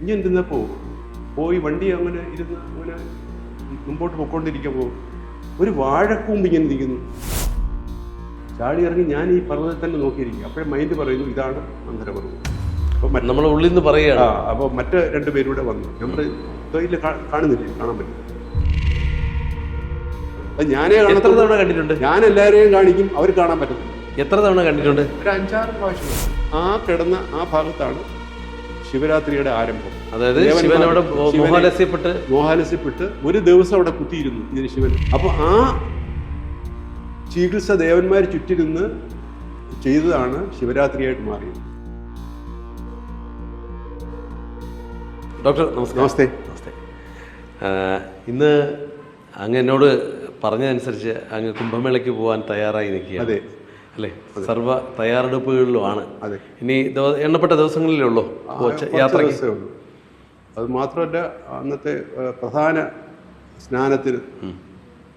ഇനി എന്തിന്നപ്പോൾ പോയി വണ്ടി അങ്ങനെ ഇരുന്ന് അങ്ങനെ മുമ്പോട്ട് പൊയ്ക്കൊണ്ടിരിക്കുമ്പോൾ ഒരു വാഴക്കൂമ്പ് ഇങ്ങനെ ഇരിക്കുന്നു. ചാടി ഇറങ്ങി ഞാൻ ഈ പർവ്വതത്തിൽ തന്നെ നോക്കിയിരിക്കും. അപ്പോഴേ മൈൻഡ് പറയുന്നു ഇതാണ് മന്ദരപർവ്വതം. അപ്പോൾ നമ്മൾ ഉള്ളിൽ നിന്ന് പറയുകയാണ്. അപ്പോൾ മറ്റ് രണ്ടുപേരൂടെ വന്നു. നമ്മൾ തൊഴിൽ കാണുന്നില്ല, കാണാൻ പറ്റില്ല. അത് ഞാനേ എത്ര തവണ കണ്ടിട്ടുണ്ട്? ഞാൻ എല്ലാവരെയും കാണിക്കും, അവർ കാണാൻ പറ്റത്തില്ല. എത്ര തവണ കണ്ടിട്ടുണ്ട്? ഒരു 5-6 പ്രാവശ്യം. ആ കിടന്ന ആ ഭാഗത്താണ് ശിവരാത്രിയുടെ ആരംഭം. അതായത് ശിവൻ അവിടെ മോഹാലസ്യപ്പെട്ട് ഒരു ദിവസം അവിടെ കുത്തിയിരുന്നു ഇതിന് ശിവൻ. അപ്പൊ ആ ചികിത്സ ദേവന്മാർ ചുറ്റിരുന്ന് ചെയ്തതാണ് ശിവരാത്രിയായിട്ട് മാറിയത്. ഡോക്ടർ നമസ്തേ. നമസ്തേ. ഇന്ന് അങ്ങ് എന്നോട് പറഞ്ഞതനുസരിച്ച് അങ്ങ് കുംഭമേളയ്ക്ക് പോകാൻ തയ്യാറായി നിൽക്കുക. അതെ അല്ലേ? സർവ്വ തയ്യാറെടുപ്പുകളിലുമാണ്. അതെ. ഇനി എണ്ണപ്പെട്ട ദിവസങ്ങളിലേ ഉള്ളൂ യാത്രയ്ക്ക്. അത് മാത്രമല്ല, അന്നത്തെ പ്രധാന സ്നാനത്തിന്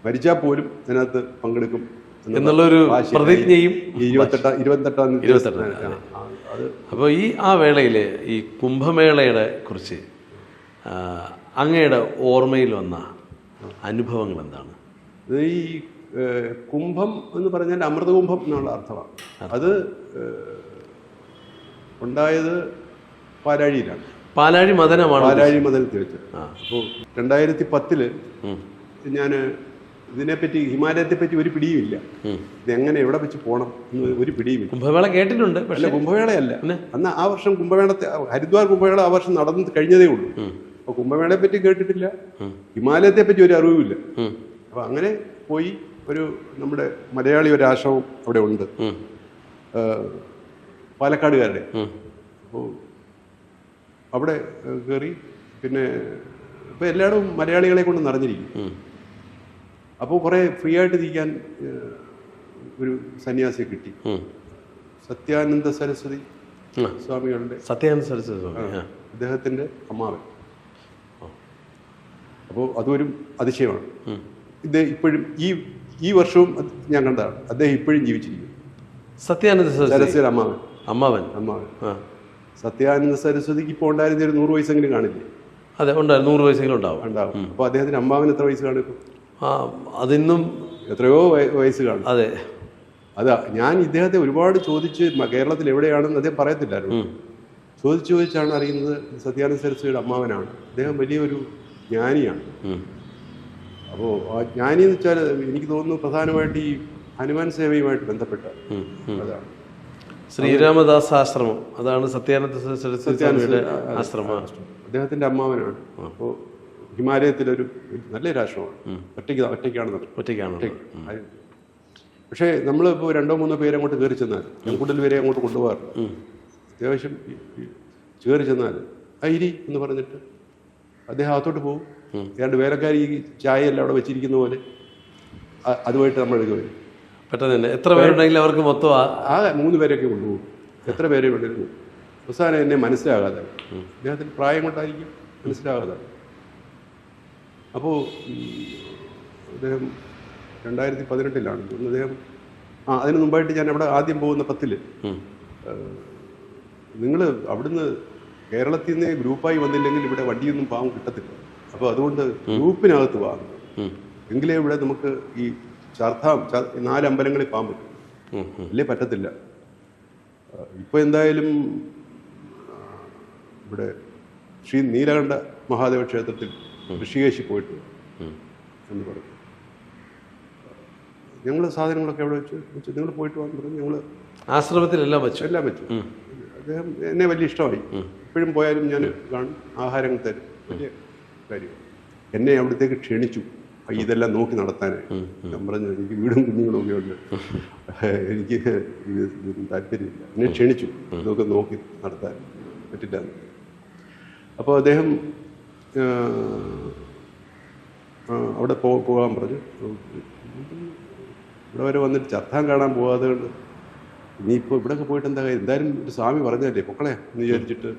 മരിച്ചാൽ പോലും അതിനകത്ത് പങ്കെടുക്കും എന്നുള്ളൊരു പ്രതിജ്ഞയും 28-ാം തീയതി. അപ്പോൾ ആ വേളയിൽ ഈ കുംഭമേളയുടെ കുറിച്ച് അങ്ങയുടെ ഓർമ്മയിൽ വന്ന അനുഭവങ്ങൾ എന്താണ്? ഈ കുംഭം എന്ന് പറഞ്ഞാൽ അമൃതകുംഭം എന്നുള്ള അർത്ഥമാണ്. അത് ഉണ്ടായത് പാലാഴിയിലാണ്. പാലാഴി മദനമാണ്. പാലാഴി മദനത്തിൽ വെച്ച്. അപ്പോൾ 2010 ഞാൻ ഇതിനെപ്പറ്റി, ഹിമാലയത്തെ പറ്റി ഒരു പിടിയുമില്ല. ഇതെങ്ങനെ എവിടെ വെച്ച് പോകണം എന്ന് ഒരു പിടിയുമില്ല. കുംഭമേള കേട്ടിട്ടുണ്ട്, പക്ഷേ കുംഭമേളയല്ല. അന്ന് ആ വർഷം കുംഭമേളത്തെ, ഹരിദ്വാർ കുംഭമേള ആ വർഷം നടന്ന് കഴിഞ്ഞതേ ഉള്ളൂ. അപ്പോൾ കുംഭമേളയെ പറ്റി കേട്ടിട്ടില്ല, ഹിമാലയത്തെ പറ്റി ഒരു അറിവുമില്ല. അപ്പോൾ അങ്ങനെ പോയി. നമ്മുടെ മലയാളി ഒരു ആശ്രമം അവിടെ ഉണ്ട്, പാലക്കാടുകാരുടെ. അപ്പോൾ അവിടെ കയറി. പിന്നെ ഇപ്പോൾ എല്ലായിടും മലയാളികളെ കൊണ്ട് നിറഞ്ഞിരിക്കും. അപ്പോൾ കുറേ ഫ്രീ ആയിട്ട് ഇരിക്കാൻ ഒരു സന്യാസിയെ കിട്ടി, സത്യാനന്ദ സരസ്വതി സ്വാമികളുടെ. സത്യാനന്ദ സരസ്വതി സ്വാമി അദ്ദേഹത്തിൻ്റെ അമ്മാവൻ. അപ്പോൾ അതൊരു അതിശയമാണ്. ഇദ്ദേഹം ഇപ്പോഴും ഈ വർഷവും ഞാൻ കണ്ടതാണ്. അദ്ദേഹം ഇപ്പോഴും ജീവിച്ചിരിക്കും. സത്യാനന്ദ സരസ്വതി അമ്മാവൻ. സത്യാനന്ദ സരസ്വതിക്ക് ഇപ്പോൾ ഉണ്ടായിരുന്ന ഒരു 100 വയസ്സെങ്കിലും കാണില്ലേ? അതെ, ഉണ്ടാവും. 100 വയസ്സെങ്കിലും ഉണ്ടാവും. അപ്പോൾ അദ്ദേഹത്തിന് അമ്മാവൻ എത്ര വയസ്സ് കാണും ഇപ്പോൾ? അതിന്നും എത്രയോ വയസ്സ് കാണും. അതെ. അതാ ഞാൻ ഇദ്ദേഹത്തെ ഒരുപാട് ചോദിച്ച്, കേരളത്തിൽ എവിടെയാണെന്ന് അദ്ദേഹം പറയത്തില്ലായിരുന്നു. ചോദിച്ചാണ് അറിയുന്നത് സത്യാനന്ദ സരസ്വതിയുടെ അമ്മാവനാണ്. അദ്ദേഹം വലിയൊരു ജ്ഞാനിയാണ്. അപ്പോൾ ആ ജ്ഞാനി എന്ന് വെച്ചാൽ എനിക്ക് തോന്നുന്നു പ്രധാനമായിട്ട് ഈ ഹനുമാൻ സേവയുമായിട്ട് ബന്ധപ്പെട്ട അതാണ്. ശ്രീരാമദാസ് ആശ്രമം, അതാണ് സത്യാനന്ദ സരസ്വതിയുടെ ആശ്രമം. അദ്ദേഹത്തിന്റെ അമ്മാവനാണ്. അപ്പോൾ ഹിമാലയത്തിലൊരു നല്ലൊരു ആശ്രമമാണ്. ഒറ്റയ്ക്കാണ്. പക്ഷേ നമ്മളിപ്പോൾ 2-3 പേരെ അങ്ങോട്ട് കയറി ചെന്നാൽ, ഞാൻ കൂടുതൽ പേരെ അങ്ങോട്ട് കൊണ്ടുപോകാറില്ല. അത്യാവശ്യം കയറി ചെന്നാൽ ഇരി എന്ന് പറഞ്ഞിട്ട് അദ്ദേഹം അകത്തോട്ട് പോകും. 2 വേലക്കാരി ഈ ചായയെല്ലാം അവിടെ വെച്ചിരിക്കുന്ന പോലെ അതുമായിട്ട് നമ്മൾ എടുക്കുക വരും. പെട്ടെന്ന് തന്നെ എത്ര പേരുണ്ടെങ്കിലും അവർക്ക് മൊത്തം 3 പേരൊക്കെ കൊണ്ടുപോകും. എത്ര പേരെ കൊണ്ടിരുന്നു. അവസാനം എന്നെ മനസ്സിലാകാതെ, അദ്ദേഹത്തിന് പ്രായം കൊണ്ടായിരിക്കും മനസ്സിലാകാതെ. അപ്പോൾ അദ്ദേഹം 2018 അദ്ദേഹം അതിന് മുമ്പായിട്ട് ഞാൻ അവിടെ ആദ്യം പോകുന്ന 10 നിങ്ങൾ അവിടുന്ന് കേരളത്തിൽ നിന്ന് ഗ്രൂപ്പായി വന്നില്ലെങ്കിൽ ഇവിടെ വണ്ടിയൊന്നും പാവം കിട്ടത്തില്ല. അപ്പോൾ അതുകൊണ്ട് ഗ്രൂപ്പിനകത്ത് വാങ്ങും, എങ്കിലേ ഇവിടെ നമുക്ക് ഈ 4 അമ്പലങ്ങളിൽ പോകാൻ പറ്റും. അല്ലേ പറ്റത്തില്ല. ഇപ്പോൾ എന്തായാലും ഇവിടെ ശ്രീ നീലകണ്ഠ മഹാദേവ ക്ഷേത്രത്തിൽ ഋഷികേശിൽ പോയിട്ട് എന്ന് പറഞ്ഞു. ഞങ്ങൾ സാധനങ്ങളൊക്കെ അവിടെ വെച്ച് നിങ്ങൾ പോയിട്ട് വന്നു പറഞ്ഞു. ഞങ്ങൾ ആശ്രമത്തിലെല്ലാം വെച്ചു. അദ്ദേഹം എന്നെ വലിയ ഇഷ്ടമായി. ഇപ്പോഴും പോയാലും ഞാൻ കാണും, ആഹാരങ്ങൾ തരും. വലിയ കാര്യം. എന്നെ അവിടത്തേക്ക് ക്ഷണിച്ചു ഇതെല്ലാം നോക്കി നടത്താനായി. ഞാൻ പറഞ്ഞു എനിക്ക് വീടും കുഞ്ഞുങ്ങളും ഒക്കെ ഉണ്ട്, എനിക്ക് ഇത് താല്പര്യമില്ല. എന്നെ ക്ഷണിച്ചു ഇതൊക്കെ നോക്കി നടത്താൻ പറ്റില്ല. അപ്പോൾ അദ്ദേഹം അവിടെ പോകാൻ പറഞ്ഞു. ഇവിടെ വരെ വന്നിട്ട് ചത്താൻ കാണാൻ പോകാതെ കൊണ്ട് ഇനിയിപ്പോൾ ഇവിടെയൊക്കെ പോയിട്ട് എന്താ കാര്യം, എന്തായാലും ഒരു സ്വാമി പറഞ്ഞതല്ലേ പൊക്കളെ എന്ന് വിചാരിച്ചിട്ട്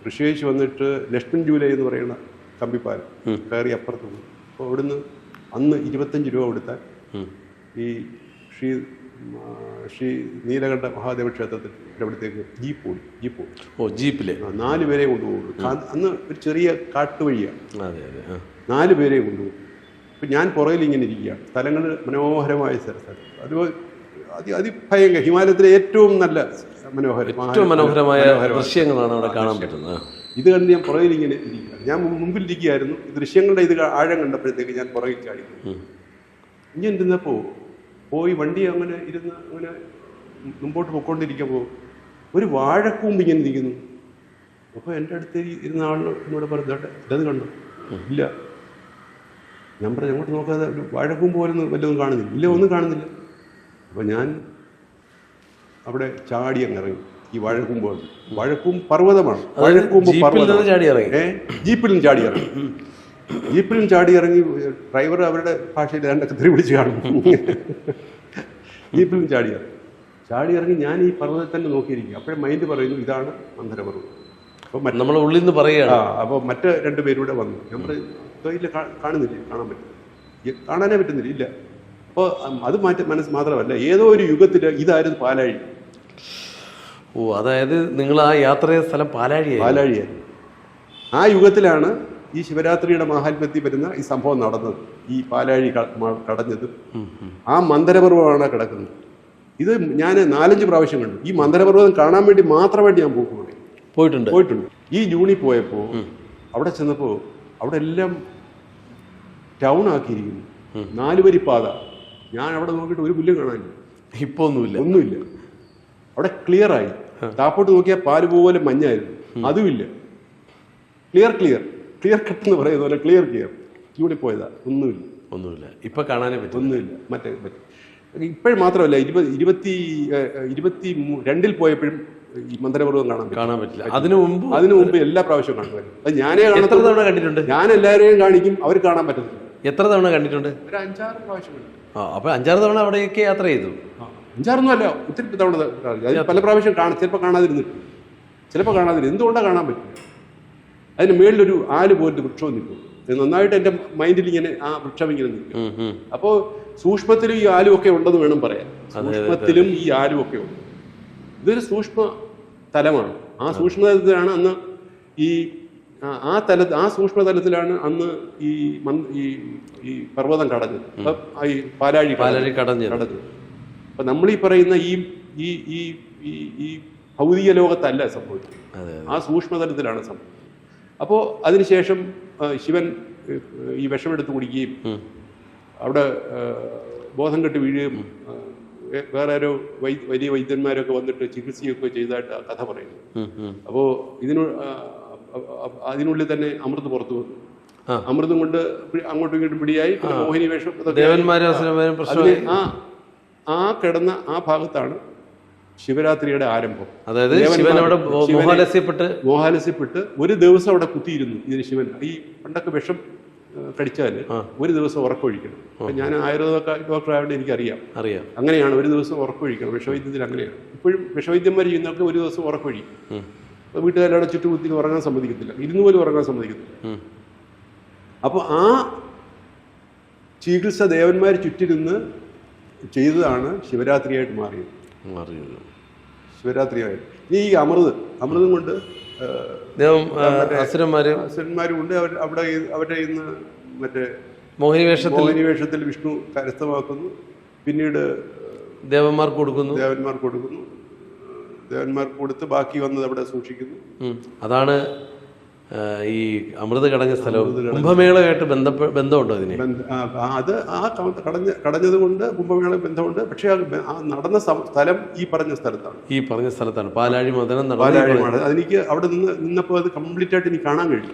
ഋഷികേശ് വന്നിട്ട് ലക്ഷ്മൺ ജൂലൈ എന്ന് പറയുന്ന കമ്പിപ്പാലം കയറി അപ്പുറത്ത് പോയി. അപ്പോൾ അവിടുന്ന് അന്ന് 25 രൂപ കൊടുത്താൽ ഈ ശ്രീ ശ്രീ നീലകണ്ഠ മഹാദേവ ക്ഷേത്രത്തിൽ അവിടത്തേക്ക് ജീപ്പ് ഓ ജീപ്പില് 4 പേരെ കൊണ്ടുപോകും. അന്ന് ഒരു ചെറിയ കാട്ടുവഴിയാണ്. അതെ അതെ 4 പേരെ കൊണ്ടുപോകും. ഇപ്പം ഞാൻ പുറകിൽ ഇങ്ങനെ ഇരിക്കുകയാണ്. സ്ഥലങ്ങൾ മനോഹരമായ സ്ഥലം. അത് അതിഭയങ്കര ഹിമാലയത്തിലെ ഏറ്റവും നല്ല മനോഹരമായ ദൃശ്യങ്ങളാണ് അവിടെ കാണാൻ പറ്റുന്നത്. ഇത് കണ്ട് ഞാൻ പുറകിൽ ഇങ്ങനെ ഇരിക്കുകയാണ്. ഞാൻ മുമ്പിൽ ഇരിക്കുകയായിരുന്നു. ദൃശ്യങ്ങളുടെ ഇത് ആഴം കണ്ടപ്പോഴത്തേക്ക് ഞാൻ പുറകിൽ ചാടി. ഇങ്ങനെ ഇരുന്നപ്പോൾ പോയി വണ്ടി അങ്ങനെ ഇരുന്ന് അങ്ങനെ മുമ്പോട്ട് പൊയ്ക്കൊണ്ടിരിക്കുമ്പോൾ ഒരു വാഴക്കൂമ്പ് ഇങ്ങനെ ഇരിക്കുന്നു. അപ്പോൾ എൻ്റെ അടുത്ത് ഇരുന്ന ആളിന് എന്നോട് പറഞ്ഞു, ഇതത് കണ്ടു? ഇല്ല. ഞാൻ പറഞ്ഞു, അങ്ങോട്ട് നോക്കാതെ ഒരു വാഴക്കൂമ്പ് പോലൊന്നും വല്ലതും കാണുന്നില്ല. ഇല്ല, ഒന്നും കാണുന്നില്ല. അപ്പോൾ ഞാൻ അവിടെ ചാടി അങ്ങ് ഇറങ്ങി. ഈ വാഴക്കൂമ്പ് പർവ്വതമാണ്. വാഴക്കൂമ്പ് പർവ്വതം. ജീപ്പിലും ചാടി ഇറങ്ങി. ജീപ്പിലും ചാടി ഇറങ്ങി. ഡ്രൈവർ അവരുടെ ഭാഷയിൽ രണ്ടൊക്കെ തെറി പിടിച്ച് കാണും. ജീപ്പിലും ചാടി ഇറങ്ങി ഞാൻ ഈ പർവ്വതത്തിൽ തന്നെ നോക്കിയിരിക്കും. അപ്പോഴേ മൈൻഡ് പറയുന്നു, ഇതാണ് മന്ദരപർവ്വതം. അപ്പോൾ നമ്മൾ ഉള്ളിൽ നിന്ന് പറയുകയാണ്. അപ്പോൾ മറ്റ് 2 പേരൂടെ വന്നു. ഞാൻ പറയും, ഇല്ല, കാണുന്നില്ല, കാണാനേ പറ്റുന്നില്ല. ഇല്ല. അപ്പോൾ അത് മനസ്സ് മാത്രമല്ല, ഏതോ ഒരു യുഗത്തിൽ ഇതായിരുന്നു പാലാഴി. ഓ, അതായത് നിങ്ങൾ ആ യാത്ര ചെയ്ത സ്ഥലം പാലാഴിയായിരുന്നു. ആ യുഗത്തിലാണ് ഈ ശിവരാത്രിയുടെ മാഹാത്മ്യത്തിൽ വരുന്ന ഈ സംഭവം നടന്നത്. ഈ പാലാഴി കടഞ്ഞത് ആ മന്ദരപർവ്വതമാണ് കിടക്കുന്നത്. ഇത് ഞാൻ 4-5 പ്രാവശ്യം കണ്ടു. ഈ മന്ദരപർവ്വതം കാണാൻ വേണ്ടി മാത്രമായിട്ട് ഞാൻ പോയിട്ടുണ്ട്. ഈ ജൂണിൽ പോയപ്പോൾ അവിടെ ചെന്നപ്പോൾ അവിടെ എല്ലാം ടൗൺ ആക്കിയിരിക്കുന്നു. 4 വരി പാത. ഞാൻ അവിടെ നോക്കിയിട്ട് ഒരു പുല്ലും കാണാനില്ല. ഇപ്പോൾ ഒന്നുമില്ല. അവിടെ ക്ലിയറായി. താപ്പോട്ട് നോക്കിയാൽ പാല് പോലെ മഞ്ഞായിരുന്നു. അതുമില്ല. ക്ലിയർ കട്ട് എന്ന് പറയുന്ന പോലെ ക്ലിയർ ജൂണിൽ പോയതാ. ഒന്നുമില്ല. ഇപ്പൊ കാണാനേ പറ്റും. ഒന്നുമില്ല. ഇപ്പോഴും മാത്രമല്ല, 22 പോയപ്പോഴും ഈ മന്ദരപർവ്വതം കാണാൻ പറ്റില്ല. അതിനു മുമ്പ് എല്ലാ പ്രാവശ്യവും കാണുമായിരുന്നു. അത് ഞാനേ കണ്ടിട്ടുണ്ട്. ഞാൻ എല്ലാവരെയും കാണിക്കും, അവർ കാണാൻ പറ്റത്തില്ല. എത്ര തവണ കണ്ടിട്ടുണ്ട്? ഒരു 5-6 പ്രാവശ്യം കണ്ടു. അപ്പൊ 5-6 തവണ അവിടേക്ക് യാത്ര ചെയ്തു. 5-6 അല്ല, ഒത്തിരി തവണ പല പ്രാവശ്യം ചിലപ്പോൾ കാണാതിരുന്നിട്ട്, എന്തുകൊണ്ടാണ് കാണാൻ പറ്റും? അതിന് മേളിലൊരു ആല് പോലൊരു വൃക്ഷവും നിൽക്കും. നന്നായിട്ട് എൻ്റെ മൈൻഡിൽ ഇങ്ങനെ ആ വൃക്ഷം ഇങ്ങനെ നിൽക്കും. അപ്പോൾ സൂക്ഷ്മത്തിലും ഈ ആലും ഒക്കെ ഉണ്ടെന്ന് വേണം പറയാൻ. സൂക്ഷ്മത്തിലും ഈ ആലും ഒക്കെ ഉണ്ട്. ഇതൊരു സൂക്ഷ്മ തലമാണ്. ആ സൂക്ഷ്മതലത്തിലാണ് അന്ന് ആ സൂക്ഷ്മതലത്തിലാണ് അന്ന് ഈ പർവ്വതം കടഞ്ഞത്. ഈ പാലാഴി കടഞ്ഞത്. അപ്പൊ നമ്മളീ പറയുന്ന ഈ ഭൗതിക ലോകത്തല്ല സംഭവിച്ചത്. ആ സൂക്ഷ്മതലത്തിലാണ് സംഭവിച്ചത്. അപ്പോൾ അതിനുശേഷം ശിവൻ ഈ വിഷമെടുത്ത് കുടിക്കുകയും അവിടെ ബോധം കെട്ട് വീഴുകയും വേറെ ഒരു വലിയ വൈദ്യന്മാരൊക്കെ വന്നിട്ട് ചികിത്സയൊക്കെ ചെയ്തതായിട്ട് കഥ പറയുന്നു. അപ്പോൾ അതിനുള്ളിൽ തന്നെ അമൃത് പുറത്തു വന്നു. അമൃതം കൊണ്ട് അങ്ങോട്ടും ഇങ്ങോട്ടും പിടിയായി. മോഹിനി വേഷം കിടന്ന ആ ഭാഗത്താണ് ശിവരാത്രിയുടെ ആരംഭം. അതായത് മോഹാലസ്യപ്പെട്ട് ഒരു ദിവസം അവിടെ കുത്തിയിരുന്നു ഇതിന് ശിവൻ. ഈ പണ്ടൊക്കെ വിഷം കടിച്ചാൽ ഒരു ദിവസം ഉറക്കൊഴിക്കണം. ഞാൻ ആയുർവേദ ഡോക്ടർ ആയതുകൊണ്ട് എനിക്കറിയാം. അങ്ങനെയാണ്, ഒരു ദിവസം ഉറക്കൊഴിക്കണം. വിഷവൈദ്യത്തിൽ അങ്ങനെയാണ്. ഇപ്പോഴും വിഷവൈദ്യന്മാർ ചെയ്യുന്നവർക്ക് ഒരു ദിവസം ഉറക്കൊഴിക്കും. വീട്ടുകാരുടെ ചുറ്റുകുത്തി ഉറങ്ങാൻ സമ്മതിക്കത്തില്ല, ഇരുന്ന് പോലും ഉറങ്ങാൻ സമ്മതിക്കത്തില്ല. അപ്പോൾ ആ ചികിത്സ ദേവന്മാർ ചുറ്റിരുന്ന് ചെയ്തതാണ് ശിവരാത്രിയായിട്ട് മാറിയത്. ശിവരാത്രിയായിട്ട് ഈ അമൃതം കൊണ്ട് അസുരന്മാരും ഉണ്ട്. അവരുടെ ഇന്ന് മറ്റേ മോഹിനി വേഷത്തിൽ വിഷ്ണു കരസ്ഥമാക്കുന്നു. പിന്നീട് ദേവന്മാർക്ക് കൊടുക്കുന്നു. ദേവന്മാർക്ക് കൊടുത്ത് ബാക്കി വന്നത് അവിടെ സൂക്ഷിക്കുന്നു. അതാണ് ഈ അമൃത് കടഞ്ഞ സ്ഥലവും കുംഭമേളയായിട്ട് ബന്ധമുണ്ടോ ഇതിന്? അത് കടഞ്ഞത് കൊണ്ട് കുംഭമേള ബന്ധമുണ്ട്. പക്ഷെ ആ നടന്ന സ്ഥലം ഈ പറഞ്ഞ സ്ഥലത്താണ്. പാലാഴി മദനം. അതെനിക്ക് അവിടെ നിന്നപ്പോൾ അത് കംപ്ലീറ്റ് ആയിട്ട് എനിക്ക് കാണാൻ കഴിഞ്ഞു.